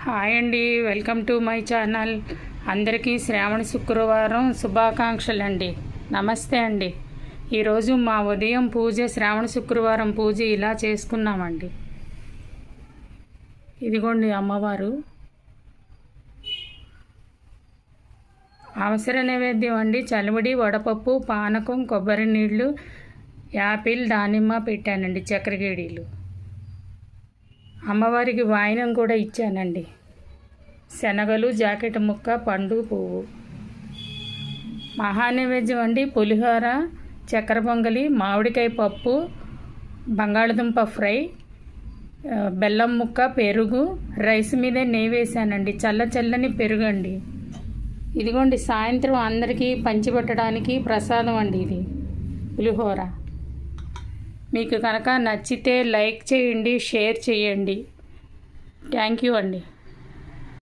Hi అండి, welcome to my channel. అందరికీ శ్రావణ శుక్రవారం శుభాకాంక్షలు అండి. నమస్తే అండి. ఈరోజు మా ఉదయం పూజ, శ్రావణ శుక్రవారం పూజ ఇలా చేసుకున్నామండి. ఇదిగోండి అమ్మవారు. అవసర నైవేద్యం అండి. చలివిడి, వడపప్పు, పానకం, కొబ్బరి నీళ్ళు, యాపిల్, దానిమ్మ పెట్టానండి, చక్కెరగేడీలు. అమ్మవారికి వాయినం కూడా ఇచ్చానండి. శనగలు, జాకెట్ ముక్క, పండు, పువ్వు. మహానైవేద్యం అండి. పులిహోర, చక్కెర పొంగలి, మామిడికాయ పప్పు, బంగాళదుంప ఫ్రై, బెల్లం ముక్క, పెరుగు. రైస్ మీదే నెయ్యి వేసానండి. చల్లని పెరుగు అండి. ఇదిగోండి సాయంత్రం అందరికీ పంచిపెట్టడానికి ప్రసాదం అండి. ఇది పులిహోర. మీకు కనుక నచ్చితే లైక్ చేయండి, షేర్ చేయండి. థ్యాంక్ యూ అండి.